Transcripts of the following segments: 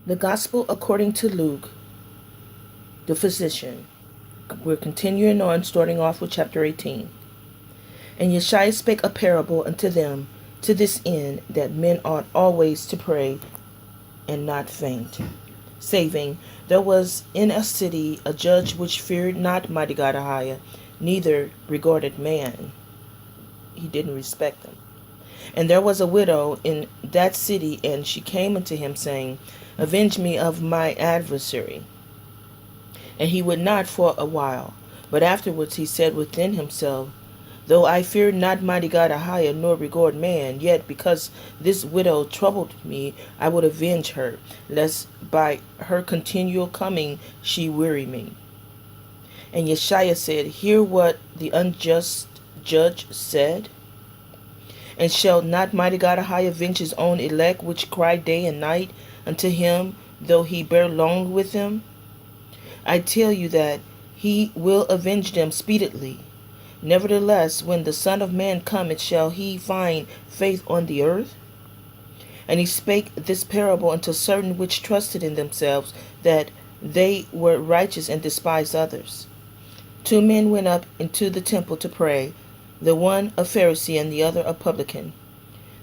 The Gospel according to Luke, the physician. We're continuing on, starting off with chapter 18. And Yeshua spake a parable unto them to this end, that men ought always to pray and not faint. Saving, there was in a city a judge which feared not mighty God Ahiah, neither regarded man. He didn't respect them. And there was a widow in that city, and she came unto him, saying, Avenge me of my adversary. And he would not for a while. But afterwards he said within himself, Though I fear not mighty God Ahiah, nor regard man, yet because this widow troubled me, I would avenge her, lest by her continual coming she weary me. And Yeshua said, Hear what the unjust judge said. And shall not mighty God Ahiah avenge his own elect, which cry day and night unto him, though he bear long with them? I tell you that he will avenge them speedily. Nevertheless, when the Son of Man cometh, shall he find faith on the earth? And he spake this parable unto certain which trusted in themselves that they were righteous and despised others. 2 men went up into the temple to pray, the one a Pharisee and the other a publican.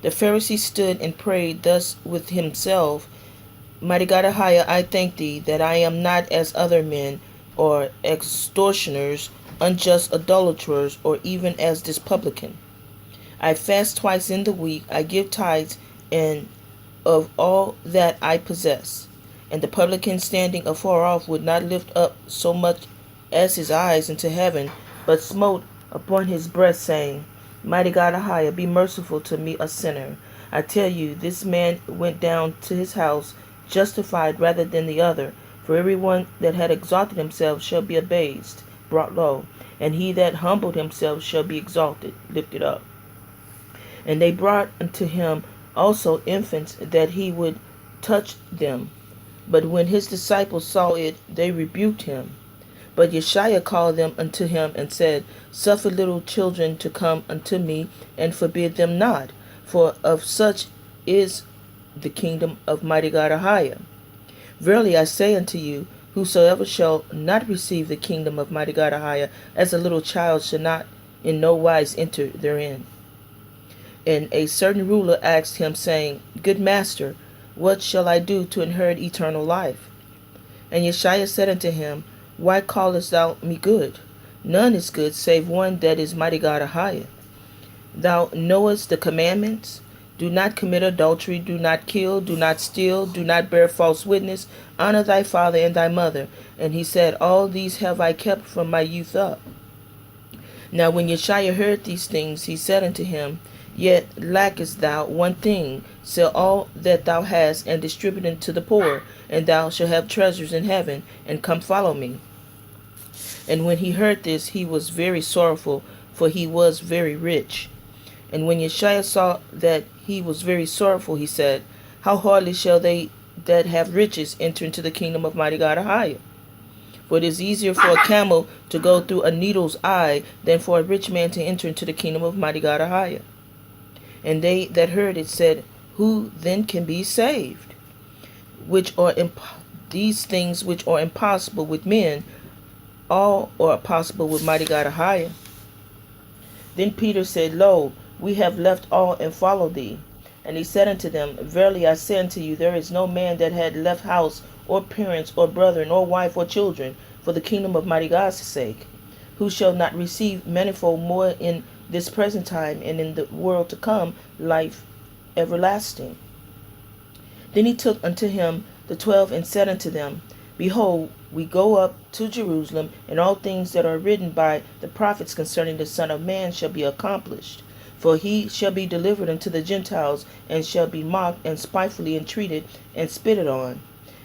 The Pharisee stood and prayed thus with himself, Mighty God Ahiah, I thank thee that I am not as other men, or extortioners, unjust idolaters, or even as this publican. I fast twice in the week, I give tithes and of all that I possess. And the publican standing afar off would not lift up so much as his eyes into heaven, but smote upon his breast, saying, Mighty God Ahiah, be merciful to me, a sinner. I tell you, this man went down to his house justified rather than the other. For everyone that had exalted himself shall be abased, brought low, and he that humbled himself shall be exalted, lifted up. And they brought unto him also infants, that he would touch them. But when his disciples saw it, they rebuked him. But Yeshua called them unto him, and said, Suffer little children to come unto me, and forbid them not, for of such is the kingdom of mighty God Ahiah. Verily I say unto you, whosoever shall not receive the kingdom of mighty God Ahiah as a little child shall not in no wise enter therein. And a certain ruler asked him, saying, Good master, what shall I do to inherit eternal life? And Yeshua said unto him, Why callest thou me good? None is good save one, that is mighty God Ahiah. Thou knowest the commandments. Do not commit adultery, do not kill, do not steal, do not bear false witness, honor thy father and thy mother. And he said, All these have I kept from my youth up. Now when Yeshua heard these things, he said unto him, Yet lackest thou one thing. Sell all that thou hast, and distribute it to the poor, and thou shalt have treasures in heaven, and come follow me. And when he heard this, he was very sorrowful, for he was very rich. And when Yeshua saw that he was very sorrowful, he said, How hardly shall they that have riches enter into the kingdom of mighty God Ahiah? For it is easier for a camel to go through a needle's eye than for a rich man to enter into the kingdom of mighty God Ahiah. And they that heard it said, Who then can be saved? These things which are impossible with men, all are possible with mighty God Ahiah. Then Peter said, Lo, we have left all and followed thee. And he said unto them, Verily I say unto you, there is no man that had left house, or parents, or brethren, or wife, or children, for the kingdom of mighty God's sake, who shall not receive manifold more in this present time, and in the world to come life everlasting. Then he took unto him the 12, and said unto them, Behold, we go up to Jerusalem, and all things that are written by the prophets concerning the Son of Man shall be accomplished. For he shall be delivered unto the Gentiles, and shall be mocked, and spitefully entreated, and spitted on.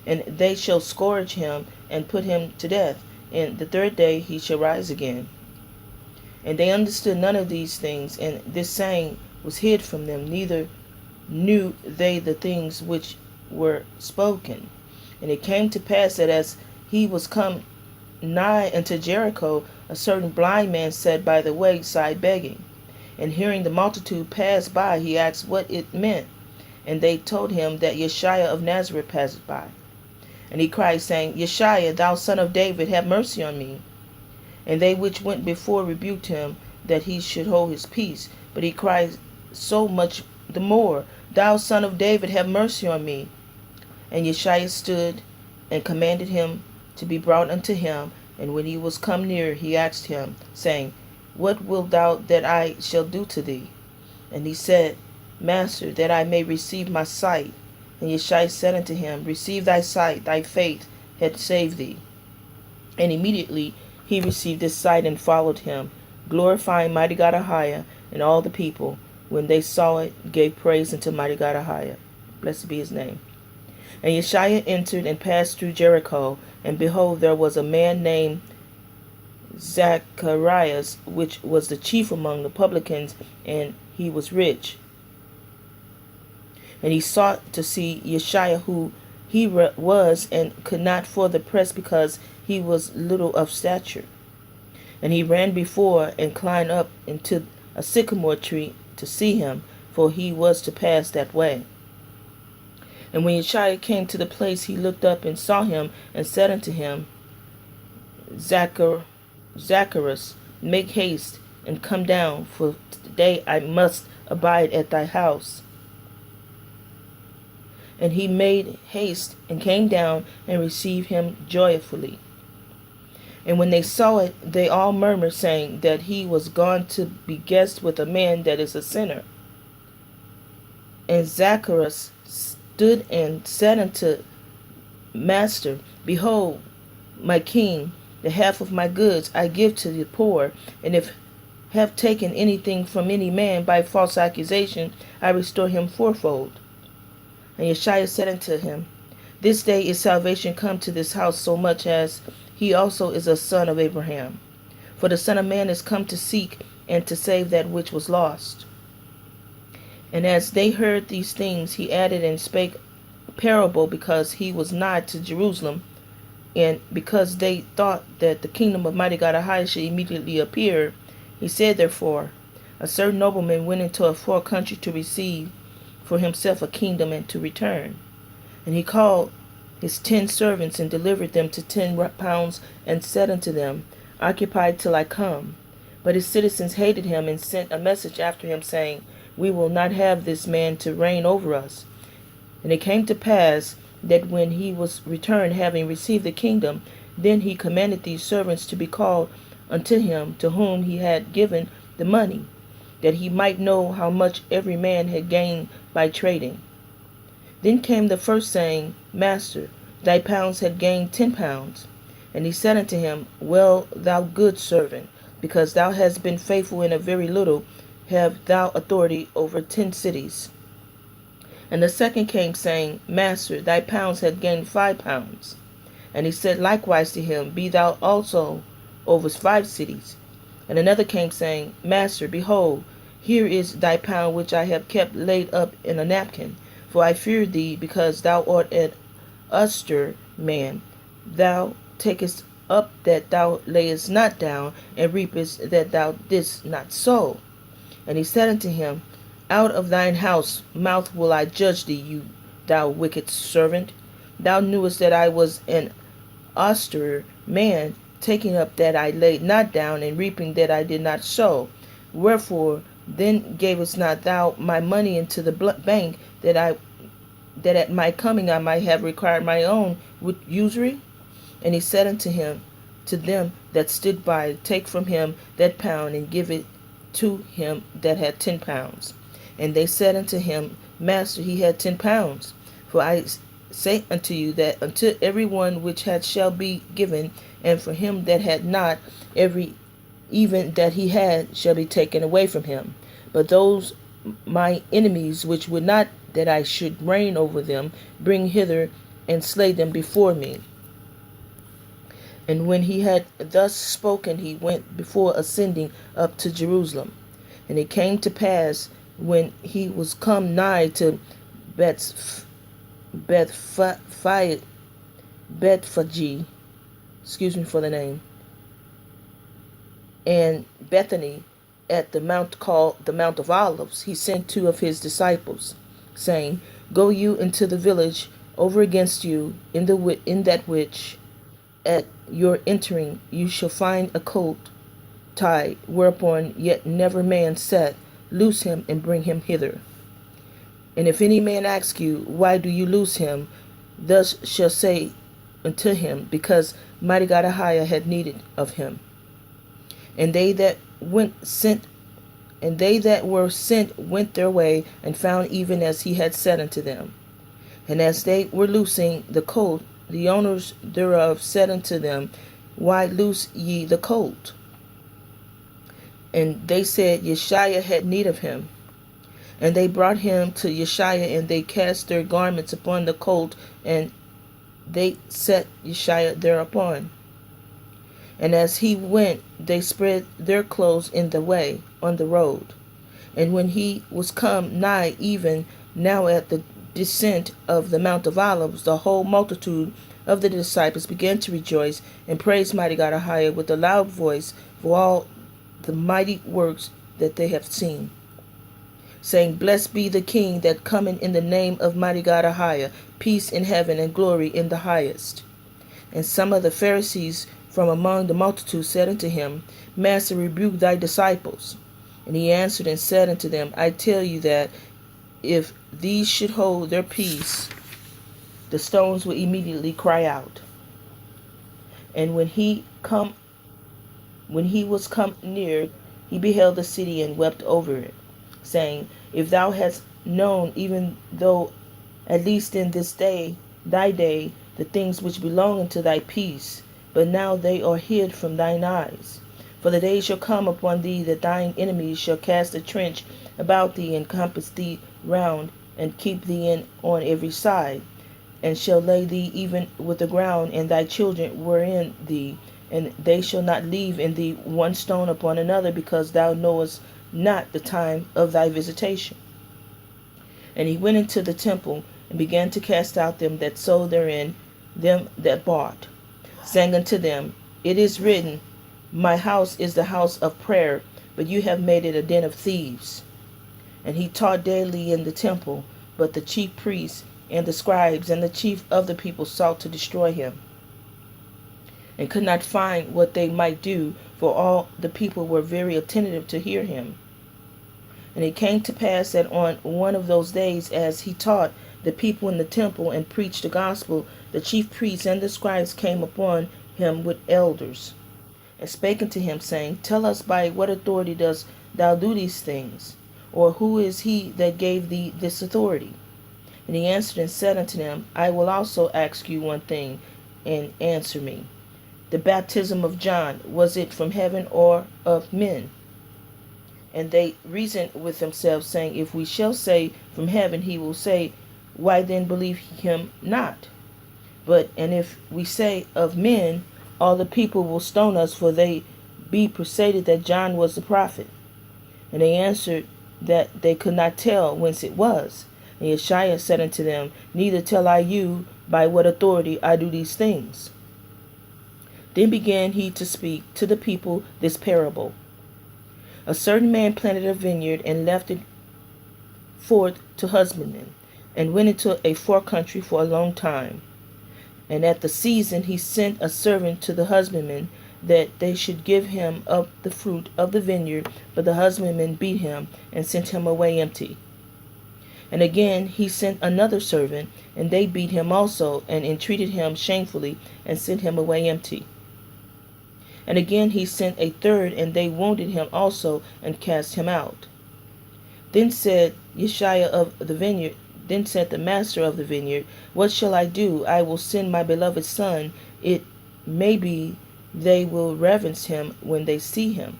And they shall scourge him, and put him to death, and the third day he shall rise again. And they understood none of these things, and this saying was hid from them, neither knew they the things which were spoken. And it came to pass that as he was come nigh unto Jericho, a certain blind man sat by the wayside begging. And hearing the multitude pass by, he asked what it meant. And they told him that Yeshua of Nazareth passed by. And he cried, saying, Yeshua, thou son of David, have mercy on me. And they which went before rebuked him, that he should hold his peace. But he cried so much the more, Thou son of David, have mercy on me. And Yeshua stood and commanded him to be brought unto him. And when he was come near, he asked him, saying, What wilt thou that I shall do to thee? And he said, Master, that I may receive my sight. And Yeshua said unto him, Receive thy sight, thy faith hath saved thee. And immediately he received his sight and followed him, glorifying mighty God Ahiah. And all the people, when they saw it, gave praise unto mighty God Ahiah. Blessed be his name. And Yeshua entered and passed through Jericho, and behold, there was a man named Zacharias, which was the chief among the publicans, and he was rich. And he sought to see Yeshua, who he was, and could not for the press, because he was little of stature. And he ran before and climbed up into a sycamore tree to see him, for he was to pass that way. And when Yeshua came to the place, he looked up and saw him, and said unto him, Zacharias, make haste and come down, for today I must abide at thy house. And he made haste and came down and received him joyfully. And when they saw it, they all murmured, saying that he was gone to be guest with a man that is a sinner. And Zacharias stood and said unto Master, Behold, my king, the half of my goods I give to the poor, and if have taken anything from any man by false accusation, I restore him fourfold. And Yeshua said unto him, This day is salvation come to this house, so much as he also is a son of Abraham. For the Son of Man is come to seek and to save that which was lost. And as they heard these things, he added and spake a parable, because he was nigh to Jerusalem, and because they thought that the kingdom of mighty God Ahiah should immediately appear. He said, Therefore, a certain nobleman went into a far country to receive for himself a kingdom and to return. And he called his 10 servants and delivered them to 10 pounds, and said unto them, Occupy till I come. But his citizens hated him and sent a message after him, saying, We will not have this man to reign over us. And it came to pass that when he was returned, having received the kingdom, then he commanded these servants to be called unto him, to whom he had given the money, that he might know how much every man had gained by trading. Then came the first, saying, Master, thy pounds had gained 10 pounds. And he said unto him, Well, thou good servant, because thou hast been faithful in a very little, have thou authority over 10 cities. And the second came, saying, Master, thy pounds had gained 5 pounds. And he said likewise to him, Be thou also over 5 cities. And another came, saying, Master, behold, here is thy pound which I have kept laid up in a napkin. For I feared thee, because thou art an austere man. Thou takest up that thou layest not down, and reapest that thou didst not sow. And he said unto him, Out of thine house mouth will I judge thee, thou wicked servant. Thou knewest that I was an austere man, taking up that I laid not down, and reaping that I did not sow. Wherefore then gavest not thou my money into the bank, that at my coming I might have required my own with usury? And he said unto him, to them that stood by, Take from him that pound, and give it to him that had 10 pounds. And they said unto him, Master, he had 10 pounds. For I say unto you, that unto every one which had shall be given, and for him that had not, every even that he had shall be taken away from him. But those my enemies which would not that I should reign over them, bring hither and slay them before me. And when he had thus spoken, he went before, ascending up to Jerusalem. And it came to pass, when he was come nigh to Bethphage, excuse me for the name, and Bethany, at the mount called the Mount of Olives, he sent 2 of his disciples, saying, Go you into the village over against you in that which at your entering you shall find a colt tied, whereupon yet never man sat, loose him and bring him hither. And if any man ask you, why do you loose him? Thus shall say unto him, because mighty God Ahiah had needed of him. And they that were sent went their way, and found even as he had said unto them. And as they were loosing the colt, the owners thereof said unto them, why loose ye the colt? And they said, Yeshaiah had need of him. And they brought him to Yeshaiah, and they cast their garments upon the colt, and they set Yeshaiah thereupon. And as he went, they spread their clothes in the way, on the road. And when he was come nigh, even now at the descent of the Mount of Olives, the whole multitude of the disciples began to rejoice and praise mighty God Ahiah with a loud voice for all the mighty works that they have seen, saying, Blessed be the King that cometh in the name of mighty God Ahiah, peace in heaven and glory in the highest. And some of the Pharisees from among the multitude said unto him, Master, rebuke thy disciples. And he answered and said unto them, I tell you that if these should hold their peace, the stones will immediately cry out. And when he was come near, he beheld the city and wept over it, saying, If thou hadst known, even though at least in this day, thy day, the things which belong unto thy peace, but now they are hid from thine eyes. For the day shall come upon thee that thine enemies shall cast a trench about thee, and compass thee round, and keep thee in on every side, and shall lay thee even with the ground, and thy children wherein thee, and they shall not leave in thee one stone upon another, because thou knowest not the time of thy visitation. And he went into the temple, and began to cast out them that sold therein, them that bought, saying unto them, It is written, My house is the house of prayer, but you have made it a den of thieves. And he taught daily in the temple, but the chief priests and the scribes and the chief of the people sought to destroy him, and could not find what they might do, for all the people were very attentive to hear him. And it came to pass that on one of those days, as he taught the people in the temple and preached the gospel, the chief priests and the scribes came upon him with elders, and spake unto him, saying, Tell us, by what authority dost thou do these things? Or who is he that gave thee this authority? And he answered and said unto them, I will also ask you one thing, and answer me. The baptism of John, was it from heaven or of men? And they reasoned with themselves, saying, If we shall say from heaven, he will say, Why then believe him not? And if we say of men, all the people will stone us, for they be persuaded that John was the prophet. And they answered that they could not tell whence it was. And Yeshaiah said unto them, Neither tell I you by what authority I do these things. Then began he to speak to the people this parable. A certain man planted a vineyard, and left it forth to husbandmen, and went into a far country for a long time. And at the season he sent a servant to the husbandmen, that they should give him of the fruit of the vineyard. But the husbandmen beat him, and sent him away empty. And again he sent another servant, and they beat him also, and entreated him shamefully, and sent him away empty. And again he sent a third, and they wounded him also, and cast him out. Then said the master of the vineyard, What shall I do? I will send my beloved son. It may be they will reverence him when they see him.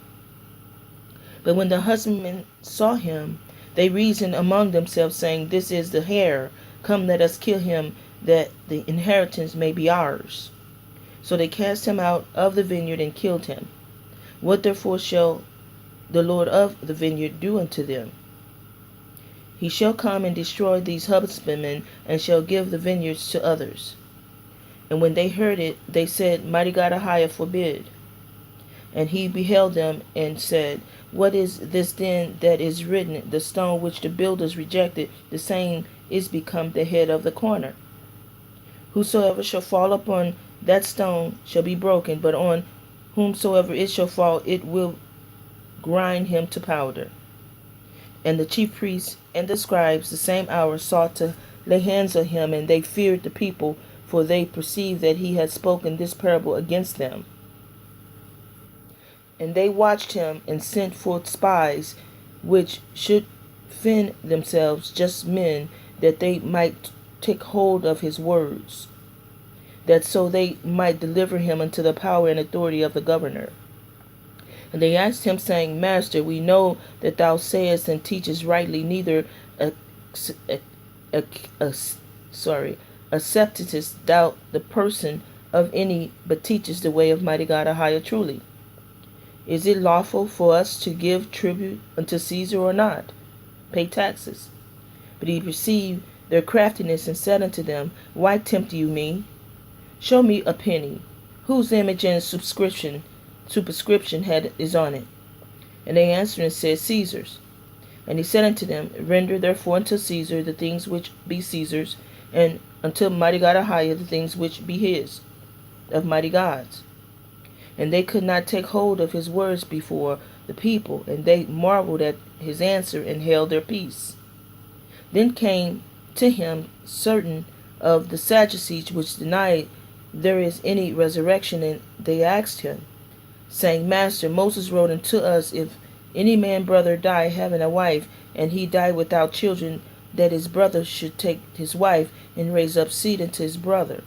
But when the husbandmen saw him, they reasoned among themselves, saying, This is the heir. Come, let us kill him, that the inheritance may be ours. So they cast him out of the vineyard and killed him. What therefore shall the Lord of the vineyard do unto them? He shall come and destroy these husbandmen, and shall give the vineyards to others. And when they heard it, they said, Mighty God Ahiah forbid. And he beheld them, and said, What is this then that is written? The stone which the builders rejected, the same is become the head of the corner. Whosoever shall fall upon that stone shall be broken, but on whomsoever it shall fall, it will grind him to powder. And the chief priests and the scribes the same hour sought to lay hands on him, and they feared the people, for they perceived that he had spoken this parable against them. And they watched him, and sent forth spies, which should fin themselves just men, that they might take hold of his words, that so they might deliver him unto the power and authority of the governor. And they asked him, saying, Master, we know that thou sayest and teachest rightly, neither acceptest thou the person of any, but teachest the way of mighty God Ahia truly. Is it lawful for us to give tribute unto Caesar or not? Pay taxes. But he perceived their craftiness, and said unto them, Why tempt you me? Show me a penny, whose image and superscription is on it. And they answered and said, Caesar's. And he said unto them, Render therefore unto Caesar the things which be Caesar's, and unto mighty God Ahia the things which be his, of mighty gods. And they could not take hold of his words before the people, and they marveled at his answer, and held their peace. Then came to him certain of the Sadducees, which denied there is any resurrection, and they asked him, saying, Master, Moses wrote unto us, if any man brother die having a wife, and he die without children, that his brother should take his wife, and raise up seed unto his brother.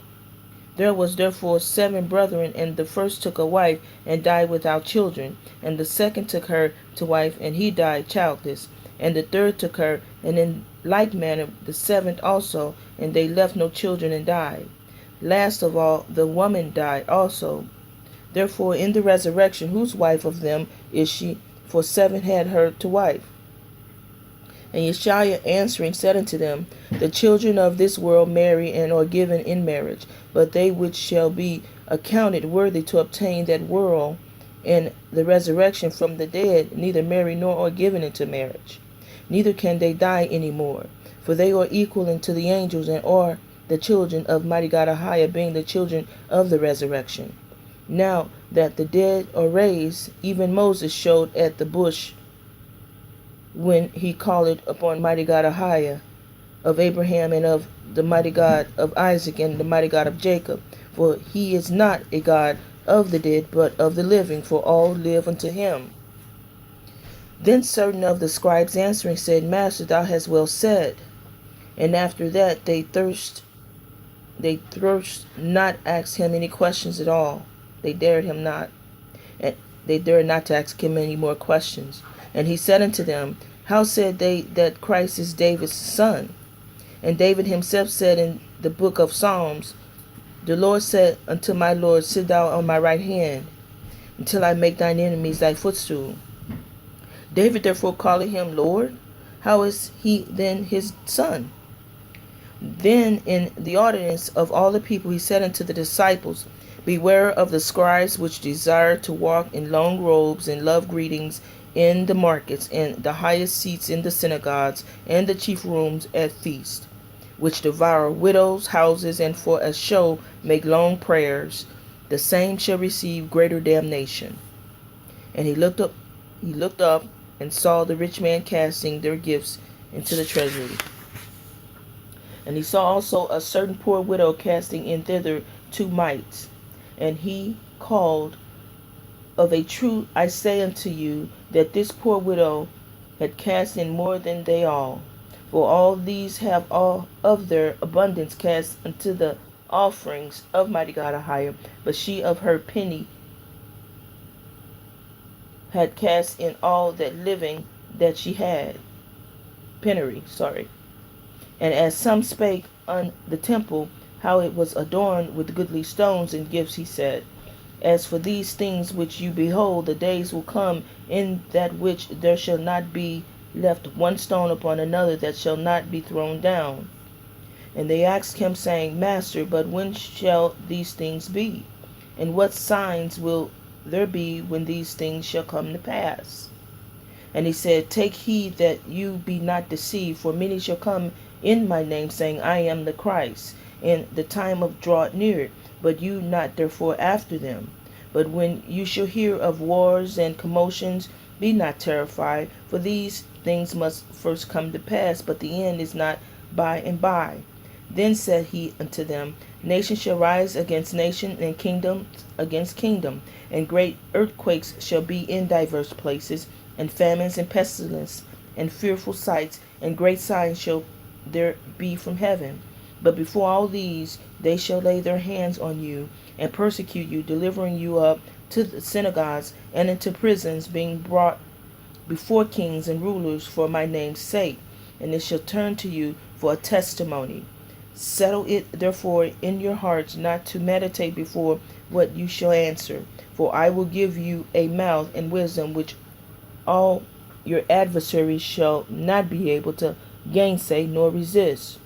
There was therefore 7 brethren, and the first took a wife, and died without children, and the second took her to wife, and he died childless, and the third took her, and in like manner the 7th also, and they left no children, and died. Last of all, the woman died also. Therefore in the resurrection, whose wife of them is she? For 7 had her to wife. And Yeshua answering said unto them, The children of this world marry, and are given in marriage, but they which shall be accounted worthy to obtain that world and the resurrection from the dead, neither marry nor are given into marriage. Neither can they die any more, for they are equal unto the angels, and are the children of mighty God Ahia, being the children of the resurrection. Now that the dead are raised, even Moses showed at the bush, when he called upon mighty God Ahia, of Abraham, and of the mighty God of Isaac, and the mighty God of Jacob. For he is not a God of the dead, but of the living, for all live unto him. Then certain of the scribes answering said, Master, thou hast well said. And after that they durst not ask him any questions at all. They dared him not, and they dared not to ask him any more questions. And he said unto them, How said they that Christ is David's son? And David himself said in the book of Psalms, The Lord said unto my Lord, Sit thou on my right hand, until I make thine enemies thy footstool. David therefore called him Lord. How is he then his son? Then in the audience of all the people he said unto the disciples, Beware of the scribes which desire to walk in long robes, and love greetings in the markets, and the highest seats in the synagogues, and the chief rooms at feasts, which devour widows' houses, and for a show make long prayers. The same shall receive greater damnation. And he looked up and saw the rich man casting their gifts into the treasury. And he saw also a certain poor widow casting in thither 2 mites. And he called, Of a truth I say unto you, that this poor widow had cast in more than they all. For all these have all of their abundance cast unto the offerings of mighty God Ahia, but she of her penny had cast in all that living that she had. Penury. And as some spake on the temple, how it was adorned with goodly stones and gifts, he said, As for these things which you behold, the days will come in that which there shall not be left one stone upon another that shall not be thrown down. And they asked him, saying, Master, but when shall these things be? And what signs will there be when these things shall come to pass? And he said, Take heed that you be not deceived, for many shall come in my name, saying, I am the Christ, and the time of drought near, but you not therefore after them. But when you shall hear of wars and commotions, be not terrified, for these things must first come to pass, but the end is not by and by. Then said he unto them, Nation shall rise against nation, and kingdom against kingdom, and great earthquakes shall be in divers places, and famines and pestilence, and fearful sights, and great signs shall there be from heaven. But before all these they shall lay their hands on you, and persecute you, delivering you up to the synagogues and into prisons, being brought before kings and rulers for my name's sake. And it shall turn to you for a testimony. Settle it therefore in your hearts not to meditate before what you shall answer. For I will give you a mouth and wisdom which all your adversaries shall not be able to gainsay nor resist.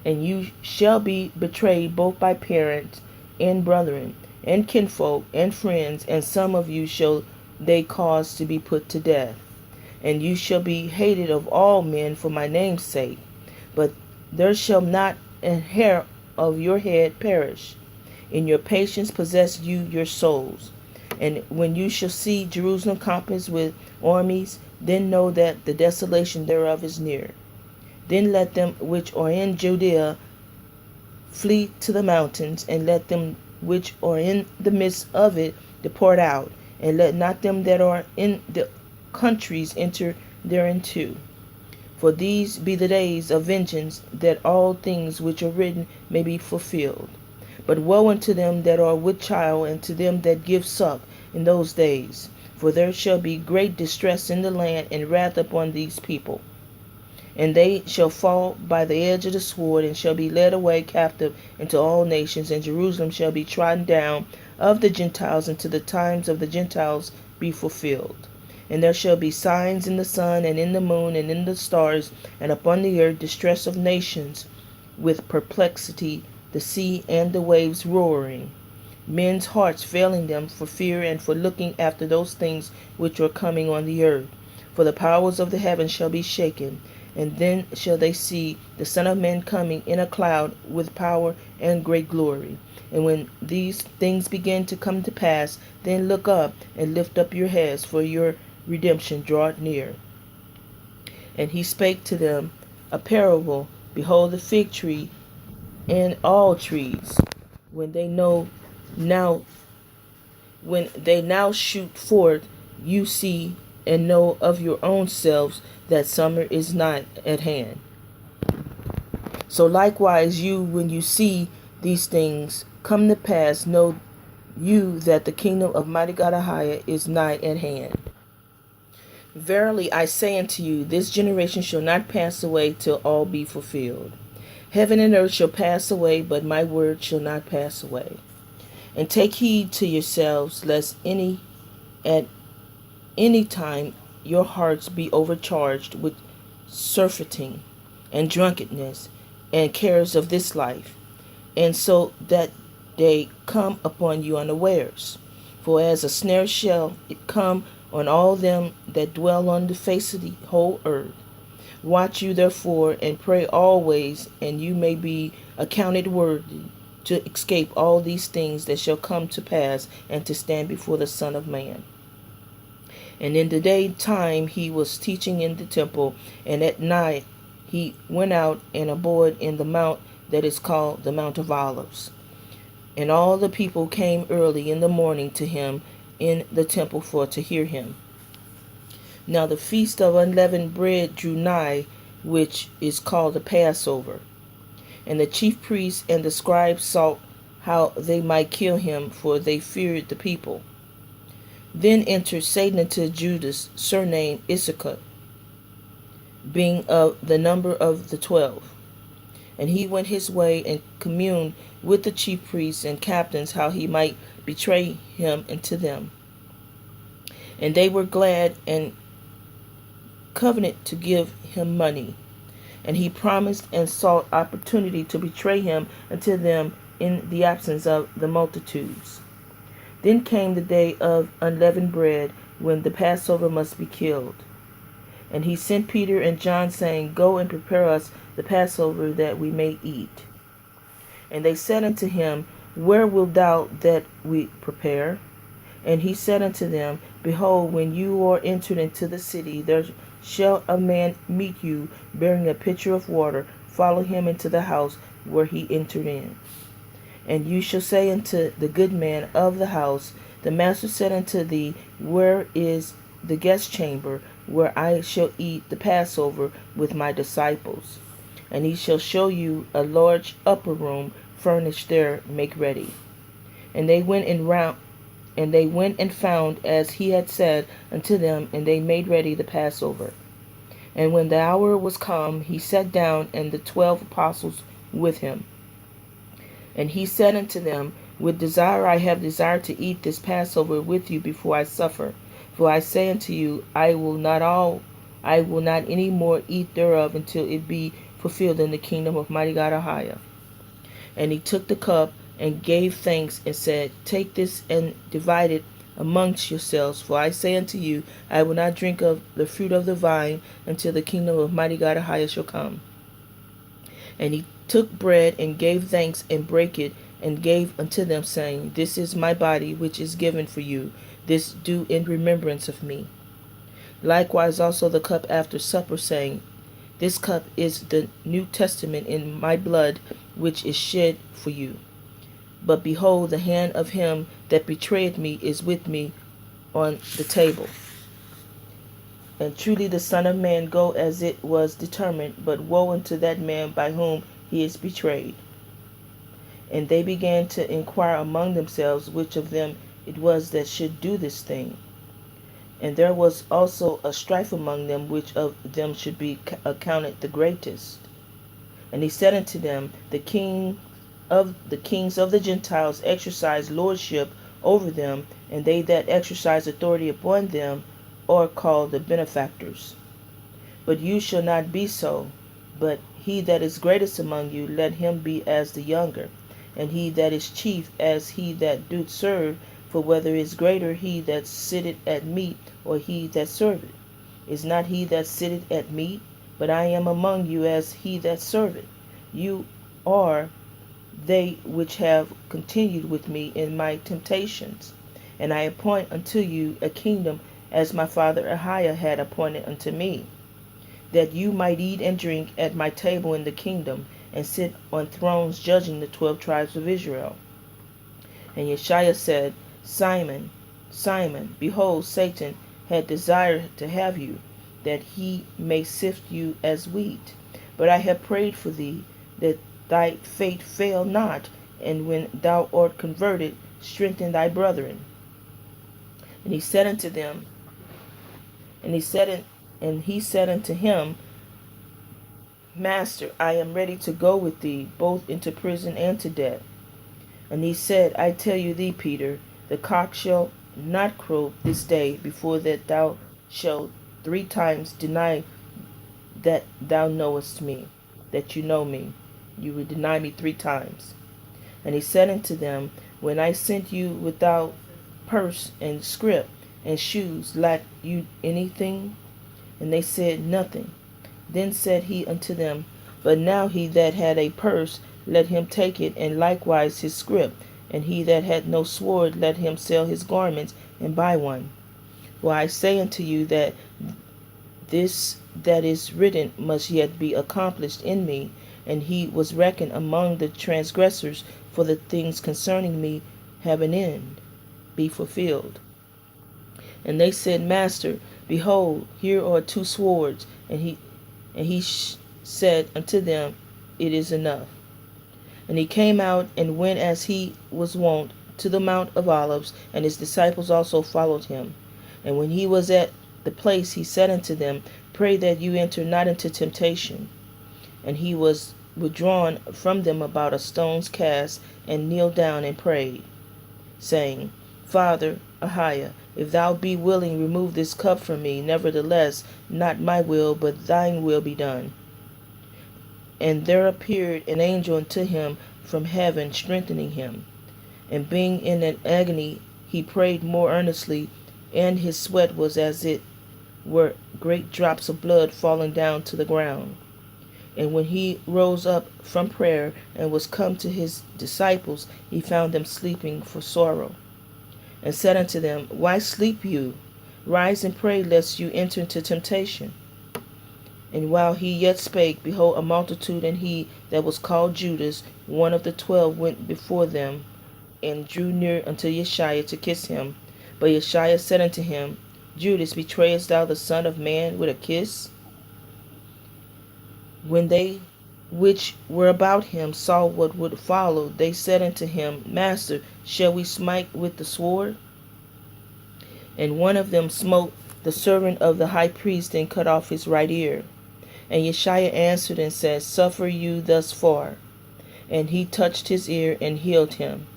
And you shall be betrayed both by parents and brethren, and kinfolk, and friends, and some of you shall they cause to be put to death. And you shall be hated of all men for my name's sake. But there shall not an hair of your head perish. In your patience possess you your souls. And when you shall see Jerusalem compassed with armies, then know that the desolation thereof is near. Then let them which are in Judea flee to the mountains, and let them which are in the midst of it depart out, and let not them that are in the countries enter thereinto. For these be the days of vengeance, that all things which are written may be fulfilled. But woe unto them that are with child, and to them that give suck in those days. For there shall be great distress in the land, and wrath upon these people. And they shall fall by the edge of the sword, and shall be led away captive into all nations, and Jerusalem shall be trodden down of the Gentiles until the times of the Gentiles be fulfilled. And there shall be signs in the sun, and in the moon, and in the stars, and upon the earth distress of nations, with perplexity, the sea and the waves roaring, men's hearts failing them for fear and for looking after those things which are coming on the earth. For the powers of the heavens shall be shaken. And then shall they see the Son of Man coming in a cloud with power and great glory. And when these things begin to come to pass, then look up and lift up your heads, for your redemption draweth near. And he spake to them a parable. Behold, the fig tree and all trees, when they now shoot forth, you see and know of your own selves that summer is not at hand. So likewise you, when you see these things come to pass, know you that the kingdom of mighty God Ahiah is nigh at hand. Verily I say unto you, this generation shall not pass away till all be fulfilled. Heaven and earth shall pass away, but my word shall not pass away. And take heed to yourselves, lest at any time your hearts be overcharged with surfeiting and drunkenness and cares of this life, and so that they come upon you unawares. For as a snare shall it come on all them that dwell on the face of the whole earth. Watch you therefore, and pray always, and you may be accounted worthy to escape all these things that shall come to pass, and to stand before the Son of Man. And in the daytime he was teaching in the temple, and at night he went out and abode in the mount that is called the Mount of Olives. And all the people came early in the morning to him in the temple for to hear him. Now the feast of unleavened bread drew nigh, which is called the Passover. And the chief priests and the scribes sought how they might kill him, for they feared the people. Then entered Satan into Judas, surnamed Issachar, being of the number of the 12. And he went his way and communed with the chief priests and captains how he might betray him into them. And they were glad and covenanted to give him money. And he promised and sought opportunity to betray him unto them in the absence of the multitudes. Then came the day of unleavened bread, when the Passover must be killed. And he sent Peter and John, saying, Go and prepare us the Passover, that we may eat. And they said unto him, Where wilt thou that we prepare? And he said unto them, Behold, when you are entered into the city, there shall a man meet you, bearing a pitcher of water. Follow him into the house where he entered in. And you shall say unto the good man of the house, The master said unto thee, Where is the guest chamber, where I shall eat the Passover with my disciples? And he shall show you a large upper room furnished there. Make ready. And they went and found as he had said unto them, and they made ready the Passover. And when the hour was come, he sat down, and the 12 apostles with him. And he said unto them, With desire I have desired to eat this Passover with you before I suffer. For I say unto you, I will not any more eat thereof until it be fulfilled in the kingdom of mighty God Ahiah. And he took the cup and gave thanks and said, Take this and divide it amongst yourselves. For I say unto you, I will not drink of the fruit of the vine until the kingdom of mighty God Ahiah shall come. And he took bread and gave thanks and brake it and gave unto them, saying, This is my body which is given for you. This do in remembrance of me. Likewise also the cup after supper, saying, This cup is the New Testament in my blood, which is shed for you. But behold, the hand of him that betrayed me is with me on the table. And truly the Son of Man go as it was determined, but woe unto that man by whom he is betrayed. And they began to inquire among themselves which of them it was that should do this thing. And there was also a strife among them, which of them should be accounted the greatest. And he said unto them, The kings of the Gentiles exercise lordship over them, and they that exercise authority upon them are called the benefactors. But you shall not be so, but he that is greatest among you, let him be as the younger, and he that is chief as he that doth serve. For whether is greater he that sitteth at meat, or he that serveth? Is not he that sitteth at meat? But I am among you as he that serveth. You are they which have continued with me in my temptations. And I appoint unto you a kingdom, as my father Ahiah had appointed unto me, that you might eat and drink at my table in the kingdom, and sit on thrones judging the 12 tribes of Israel. And Yeshua said, Simon, Simon, behold, Satan had desired to have you, that he may sift you as wheat. But I have prayed for thee, that thy faith fail not, and when thou art converted, strengthen thy brethren. And he said unto them, and he said unto him, Master, I am ready to go with thee, both into prison and to death. And he said, I tell you thee, Peter, the cock shall not crow this day before that thou shalt 3 times deny that thou knowest me, that you know me. You will deny me 3 times. And he said unto them, When I sent you without purse and scrip and shoes, lacked you anything? And they said, Nothing. Then said he unto them, But now he that had a purse, let him take it, and likewise his scrip. And he that had no sword, let him sell his garments and buy one. For I say unto you that this that is written must yet be accomplished in me. And he was reckoned among the transgressors, for the things concerning me have an end, be fulfilled. And they said, Master, behold, here are 2 swords. And he said unto them, It is enough. And he came out and went as he was wont to the Mount of Olives, and his disciples also followed him. And when he was at the place, he said unto them, Pray that you enter not into temptation. And he was withdrawn from them about a stone's cast, and kneeled down and prayed, saying, Father Ahiah, if thou be willing, remove this cup from me. Nevertheless, not my will, but thine will be done. And there appeared an angel unto him from heaven, strengthening him. And being in an agony, he prayed more earnestly, and his sweat was as it were great drops of blood falling down to the ground. And when he rose up from prayer and was come to his disciples, he found them sleeping for sorrow, and said unto them, Why sleep you? Rise and pray, lest you enter into temptation. And while he yet spake, behold, a multitude, and he that was called Judas, one of the 12, went before them, and drew near unto Yeshua to kiss him. But Yeshua said unto him, Judas, betrayest thou the Son of Man with a kiss? When they which were about him saw what would follow, they said unto him, Master, shall we smite with the sword? And one of them smote the servant of the high priest, and cut off his right ear. And Yeshua answered and said, Suffer you thus far. And he touched his ear and healed him.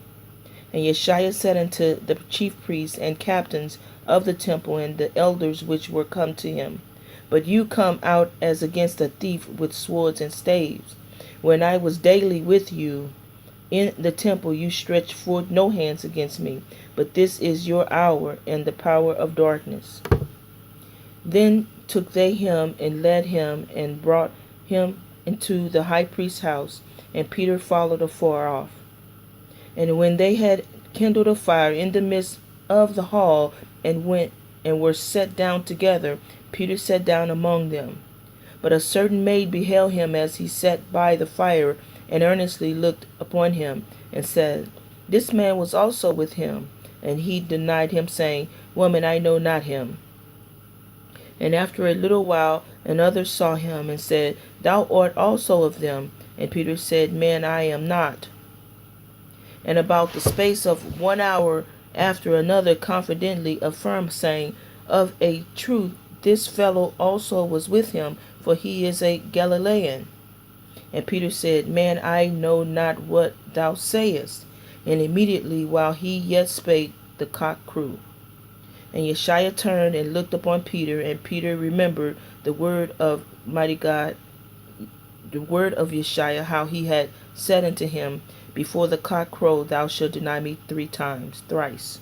And Yeshua said unto the chief priests and captains of the temple and the elders which were come to him, But you come out as against a thief with swords and staves. When I was daily with you in the temple, you stretched forth no hands against me, but this is your hour and the power of darkness. Then took they him and led him and brought him into the high priest's house, and Peter followed afar off. And when they had kindled a fire in the midst of the hall, and went and were set down together, Peter sat down among them. But a certain maid beheld him as he sat by the fire, and earnestly looked upon him, and said, This man was also with him. And he denied him, saying, Woman, I know not him. And after a little while another saw him, and said, Thou art also of them. And Peter said, Man, I am not. And about the space of 1 hour after, another confidently affirmed, saying, Of a truth this fellow also was with him, for he is a Galilean. And Peter said, Man, I know not what thou sayest. And immediately while he yet spake, the cock crew. And Yeshua turned and looked upon Peter, and Peter remembered the word of mighty God, the word of Yeshua, how he had said unto him, Before the cock crow, thou shalt deny me thrice.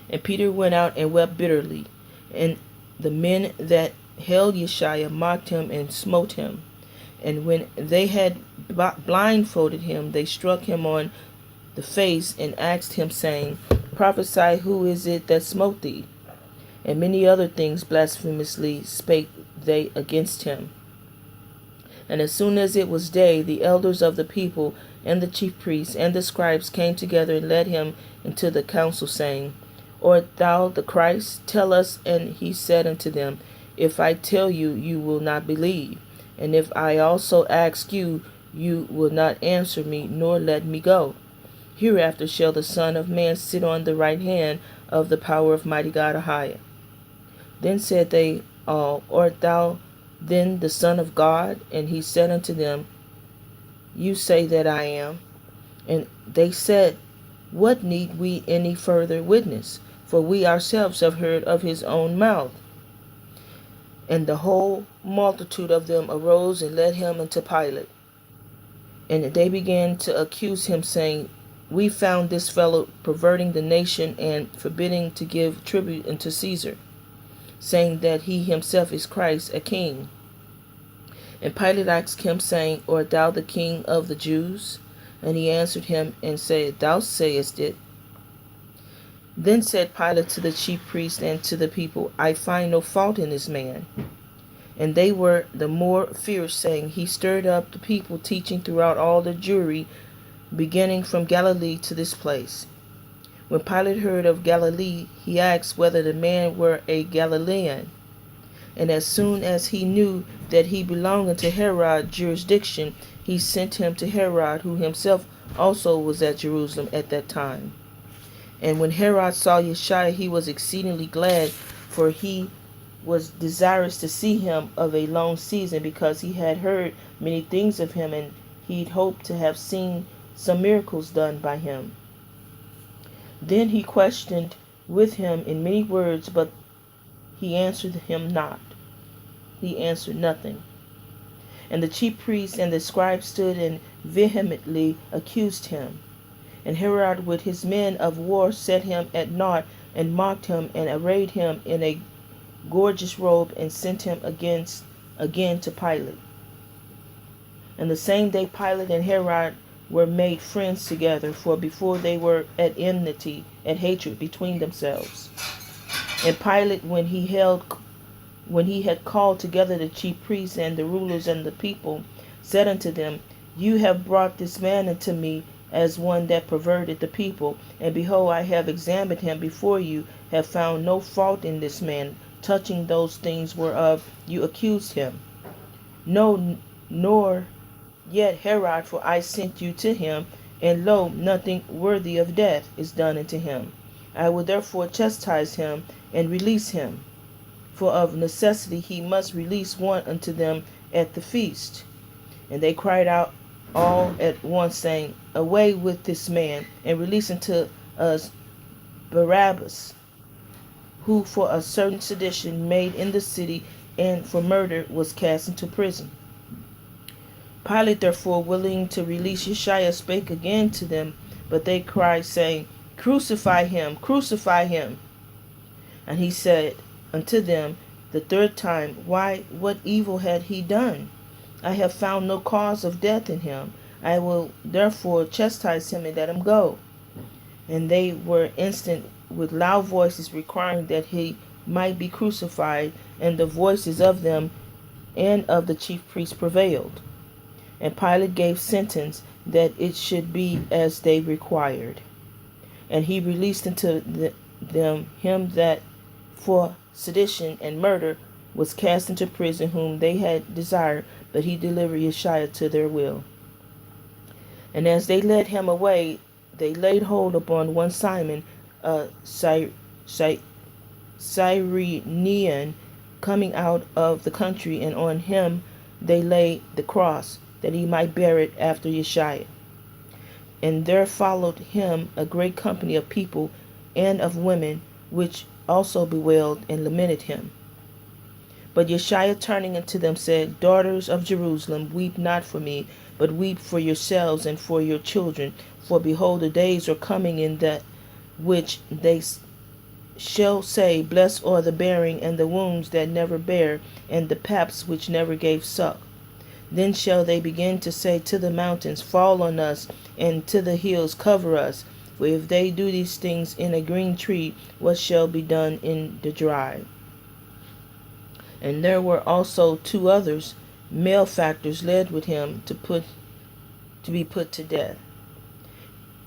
And Peter went out and wept bitterly. And the men that held Yeshua mocked him and smote him. And when they had blindfolded him, they struck him on the face and asked him, saying, Prophesy, who is it that smote thee? And many other things blasphemously spake they against him. And as soon as it was day, the elders of the people and the chief priests and the scribes came together and led him into the council, saying, Art thou the Christ? Tell us. And he said unto them, If I tell you, you will not believe. And if I also ask you, you will not answer me, nor let me go. Hereafter shall the Son of Man sit on the right hand of the power of mighty God Ahiah. Then said they all, Art thou then the Son of God? And he said unto them, You say that I am. And they said, What need we any further witness? For we ourselves have heard of his own mouth. And the whole multitude of them arose and led him unto Pilate. And they began to accuse him, saying, We found this fellow perverting the nation and forbidding to give tribute unto Caesar, saying that he himself is Christ, a king. And Pilate asked him, saying, Art thou the king of the Jews? And he answered him and said, Thou sayest it. Then said Pilate to the chief priests and to the people, I find no fault in this man. And they were the more fierce, saying, He stirred up the people, teaching throughout all the Jewry, beginning from Galilee to this place. When Pilate heard of Galilee, he asked whether the man were a Galilean. And as soon as he knew that he belonged unto Herod's jurisdiction, he sent him to Herod, who himself also was at Jerusalem at that time. And when Herod saw Yeshua, he was exceedingly glad, for he was desirous to see him of a long season, because he had heard many things of him, and he hoped to have seen some miracles done by him. Then he questioned with him in many words, but he answered him not. He answered nothing. And the chief priests and the scribes stood and vehemently accused him. And Herod with his men of war set him at naught, and mocked him, and arrayed him in a gorgeous robe, and sent him again to Pilate. And the same day Pilate and Herod were made friends together, for before they were at enmity and hatred between themselves. And Pilate, when he had called together the chief priests and the rulers and the people, said unto them, You have brought this man unto me as one that perverted the people. And behold, I have examined him before you, have found no fault in this man, touching those things whereof you accused him. No, nor yet Herod, for I sent you to him, and lo, nothing worthy of death is done unto him. I will therefore chastise him and release him. For of necessity he must release one unto them at the feast. And they cried out all at once, saying, Away with this man, and release unto us Barabbas, who for a certain sedition made in the city, and for murder was cast into prison. Pilate therefore, willing to release Yeshua, spake again to them, but they cried, saying, Crucify him, crucify him. And he said unto them the third time, Why, what evil had he done? I have found no cause of death in him. I will therefore chastise him and let him go. And they were instant with loud voices, requiring that he might be crucified, and the voices of them and of the chief priests prevailed. And Pilate gave sentence that it should be as they required. And he released unto them him that for sedition and murder was cast into prison, whom they had desired, but he delivered Yeshua to their will. And as they led him away, they laid hold upon one Simon, a Cyrenian, coming out of the country, and on him they laid the cross, that he might bear it after Yeshua. And there followed him a great company of people and of women, which also bewailed and lamented him. But Yeshua, turning unto them, said, Daughters of Jerusalem, weep not for me, but weep for yourselves and for your children. For behold, the days are coming in that which they shall say, Blessed are the bearing, and the wombs that never bare, and the paps which never gave suck. Then shall they begin to say to the mountains, Fall on us, and to the hills, cover us. For if they do these things in a green tree, what shall be done in the dry? And there were also two others, malefactors, led with him to be put to death.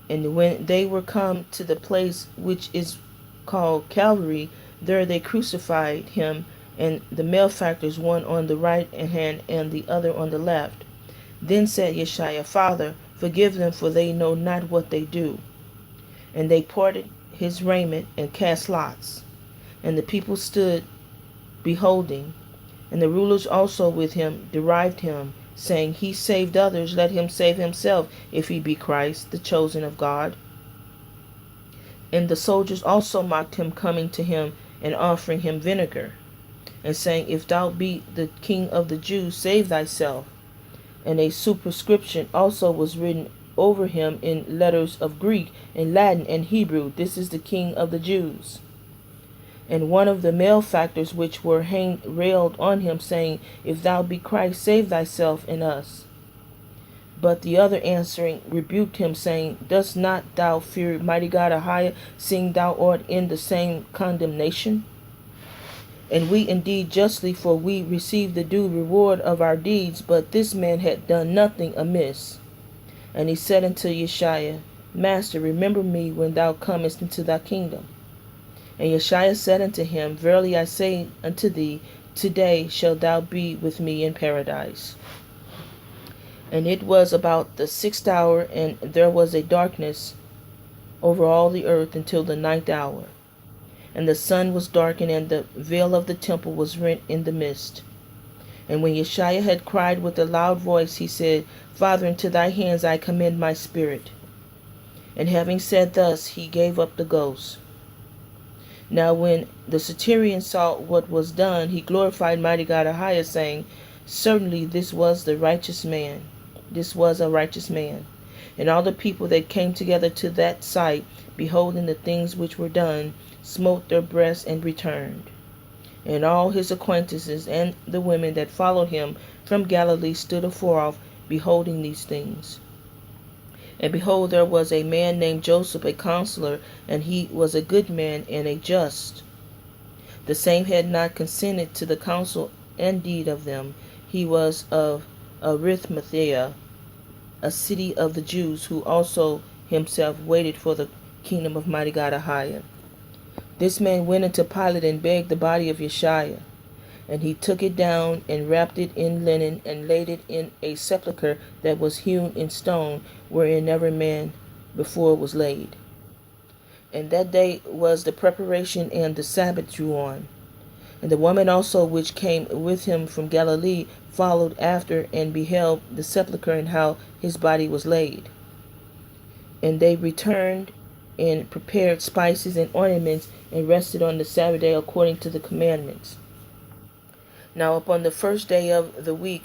And when they were come to the place which is called Calvary, there they crucified him, and the malefactors, one on the right hand and the other on the left. Then said Yeshua, Father, forgive them, for they know not what they do. And they parted his raiment and cast lots. And the people stood beholding, and the rulers also with him derided him, saying, He saved others, let him save himself, if he be Christ, the chosen of God. And the soldiers also mocked him, coming to him and offering him vinegar, and saying, If thou be the King of the Jews, save thyself. And a superscription also was written over him in letters of Greek and Latin and Hebrew, This is the King of the Jews. And one of the malefactors which were hanged railed on him, saying, If thou be Christ, save thyself and us. But the other answering rebuked him, saying, Dost not thou fear mighty God Ahiah, seeing thou art in the same condemnation? And we indeed justly, for we receive the due reward of our deeds, but this man had done nothing amiss. And he said unto Yeshua, Master, remember me when thou comest into thy kingdom. And Yeshua said unto him, Verily I say unto thee, today shalt thou be with me in paradise. And it was about the 6th hour, and there was a darkness over all the earth until the 9th hour. And the sun was darkened, and the veil of the temple was rent in the midst. And when Yeshua had cried with a loud voice, he said, Father, into thy hands I commend my spirit. And having said thus, he gave up the ghost. Now when the centurion saw what was done, he glorified mighty God Ahiah, saying, Certainly this was a righteous man. And all the people that came together to that sight, beholding the things which were done, smote their breasts and returned. And all his acquaintances and the women that followed him from Galilee stood afar off, beholding these things. And behold, there was a man named Joseph, a counselor, and he was a good man and a just. The same had not consented to the counsel and deed of them. He was of Arimathea, a city of the Jews, who also himself waited for the kingdom of mighty God Ahiah. This man went unto Pilate and begged the body of Yeshua. And he took it down and wrapped it in linen and laid it in a sepulchre that was hewn in stone, wherein never man before was laid. And that day was the preparation, and the Sabbath drew on. And the woman also which came with him from Galilee followed after, and beheld the sepulchre and how his body was laid. And they returned and prepared spices and ornaments, and rested on the Sabbath day according to the commandments. Now upon the first day of the week,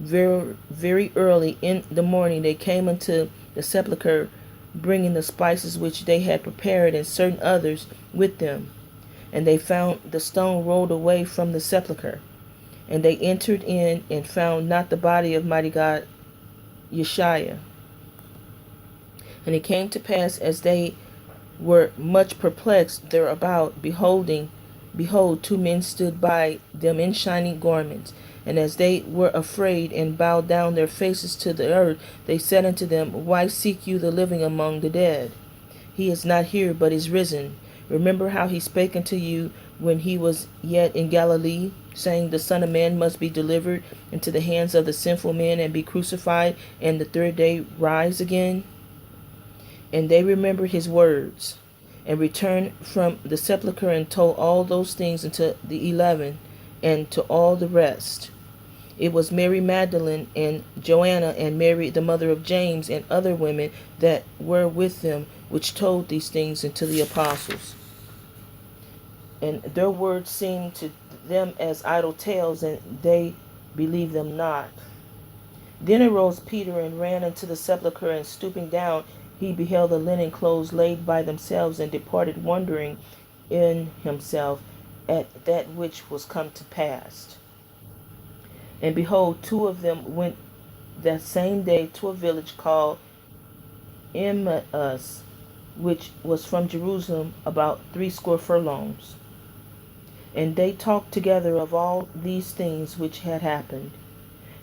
very early in the morning, they came unto the sepulchre, bringing the spices which they had prepared, and certain others with them. And they found the stone rolled away from the sepulchre. And they entered in, and found not the body of mighty God Yeshua. And it came to pass, as they were much perplexed thereabout, behold, two men stood by them in shining garments. And as they were afraid, and bowed down their faces to the earth, they said unto them, Why seek you the living among the dead? He is not here, but is risen. Remember how he spake unto you when he was yet in Galilee, saying, The Son of Man must be delivered into the hands of the sinful men, and be crucified, and the third day rise again? And they remembered his words, and returned from the sepulchre, and told all those things unto the 11, and to all the rest. It was Mary Magdalene, and Joanna, and Mary the mother of James, and other women that were with them, which told these things unto the apostles. And their words seemed to them as idle tales, and they believed them not. Then arose Peter, and ran unto the sepulchre, and stooping down, he beheld the linen clothes laid by themselves, and departed, wondering in himself at that which was come to pass. And behold, two of them went that same day to a village called Emmaus, which was from Jerusalem about 60 furlongs. And they talked together of all these things which had happened.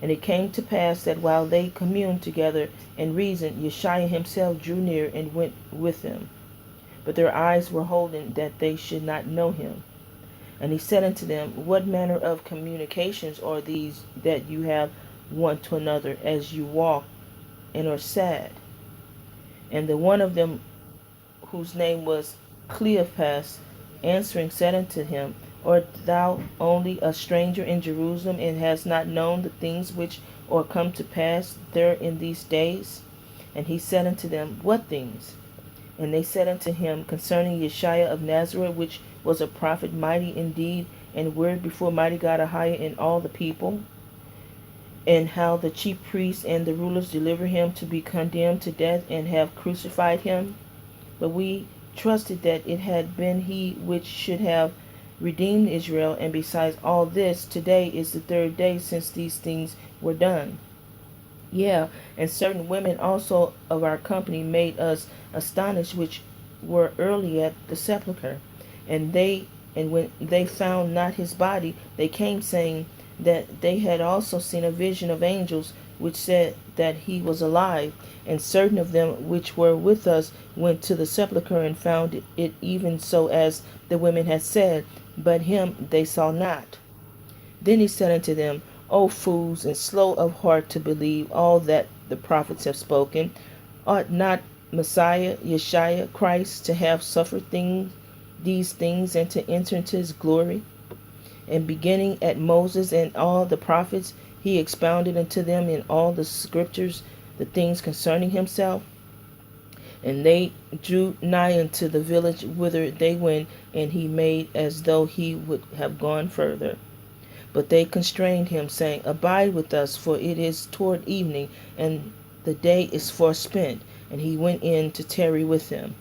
And it came to pass that while they communed together and reasoned, Yeshua himself drew near and went with them. But their eyes were holden that they should not know him. And he said unto them, What manner of communications are these that you have one to another, as you walk and are sad? And the one of them, whose name was Cleopas, answering said unto him, Art thou only a stranger in Jerusalem, and hast not known the things which are come to pass there in these days? And he said unto them, What things? And they said unto him, Concerning Yeshua of Nazareth, which was a prophet, mighty in deed and word before mighty God Ahiah and all the people, and how the chief priests and the rulers delivered him to be condemned to death, and have crucified him. But we trusted that it had been he which should have redeemed Israel, and besides all this, today is the third day since these things were done. Yeah, and certain women also of our company made us astonished, which were early at the sepulchre. And when they found not his body, they came, saying that they had also seen a vision of angels, which said that he was alive. And certain of them which were with us went to the sepulchre, and found it even so as the women had said, but him they saw not. Then he said unto them, O fools, and slow of heart to believe all that the prophets have spoken. Ought not Messiah, Yeshua, Christ, to have suffered these things, and to enter into his glory? And beginning at Moses and all the prophets, he expounded unto them in all the scriptures the things concerning himself. And they drew nigh unto the village whither they went, and he made as though he would have gone further. But they constrained him, saying, Abide with us, for it is toward evening, and the day is forspent. And he went in to tarry with them.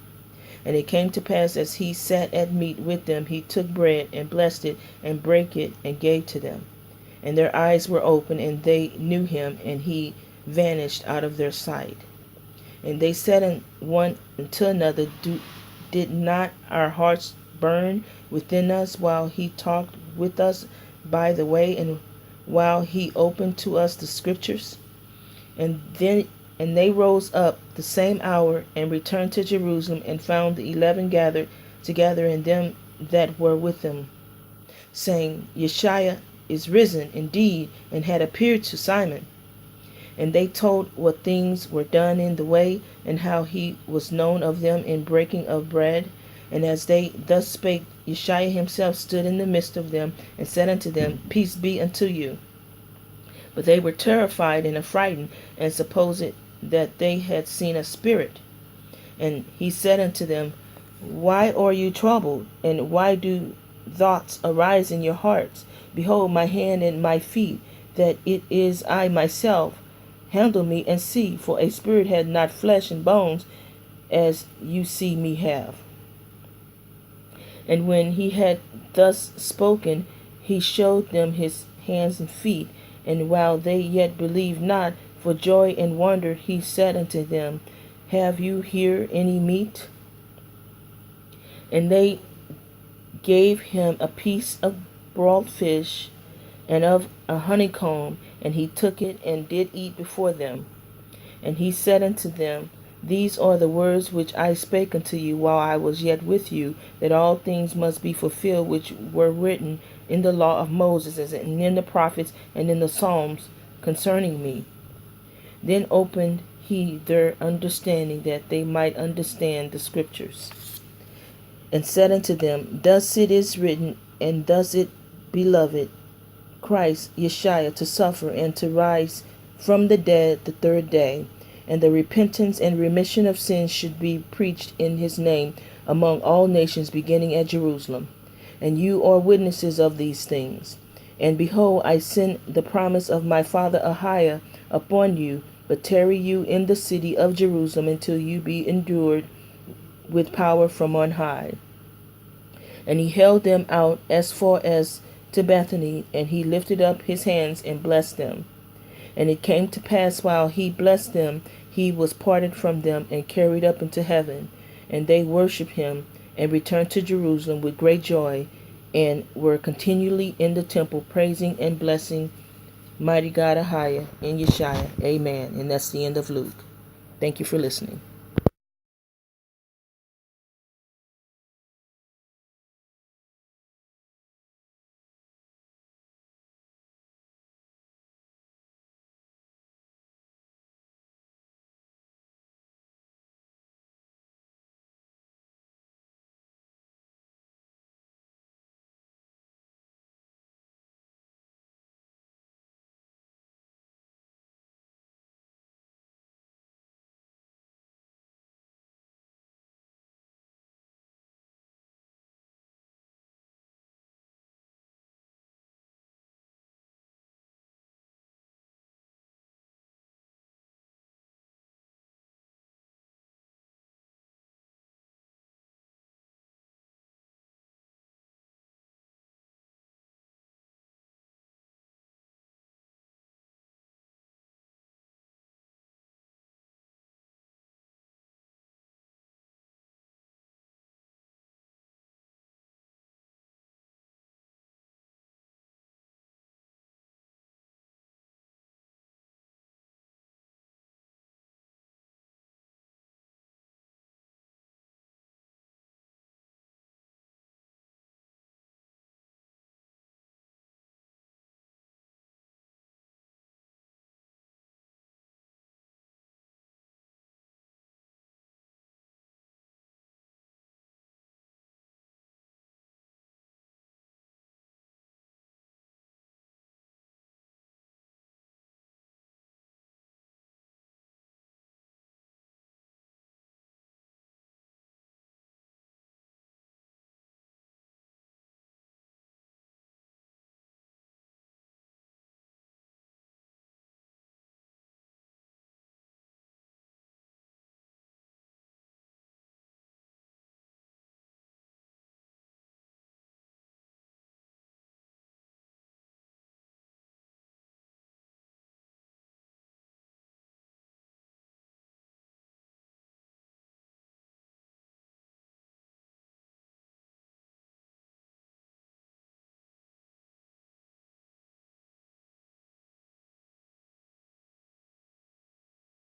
And it came to pass, as he sat at meat with them, he took bread, and blessed it, and brake it, and gave to them. And their eyes were open, and they knew him, and he vanished out of their sight. And they said one to another, Did not our hearts burn within us while he talked with us by the way, and while he opened to us the scriptures? And they rose up the same hour and returned to Jerusalem, and found the 11 gathered together, and them that were with them, saying, Yeshua is risen indeed, and had appeared to Simon. And they told what things were done in the way, and how he was known of them in breaking of bread. And as they thus spake, Yeshua himself stood in the midst of them, and said unto them, Peace be unto you. But they were terrified and affrighted, and supposed that they had seen a spirit. And he said unto them, Why are you troubled? And why do thoughts arise in your hearts? Behold my hand and my feet, that it is I myself. Handle me and see, for a spirit hath not flesh and bones, as you see me have. And when he had thus spoken, he showed them his hands and feet. And while they yet believed not, for joy and wonder, he said unto them, Have you here any meat? And they gave him a piece of broiled fish and of a honeycomb, and he took it and did eat before them. And he said unto them, These are the words which I spake unto you while I was yet with you, that all things must be fulfilled which were written in the law of Moses, and in the prophets, and in the Psalms concerning me. Then opened he their understanding, that they might understand the scriptures. And said unto them, Thus it is written, and thus it beloved Christ Yeshua to suffer and to rise from the dead the third day, and the repentance and remission of sins should be preached in his name among all nations, beginning at Jerusalem. And you are witnesses of these things. And behold, I send the promise of my father Ahiah upon you, but tarry you in the city of Jerusalem until you be endued with power from on high. And he held them out as far as to Bethany, and he lifted up his hands and blessed them. And it came to pass, while he blessed them, he was parted from them and carried up into heaven. And they worshipped him, and returned to Jerusalem with great joy, and were continually in the temple, praising and blessing mighty God Ahiah in Yeshua. Amen. And that's the end of Luke. Thank you for listening.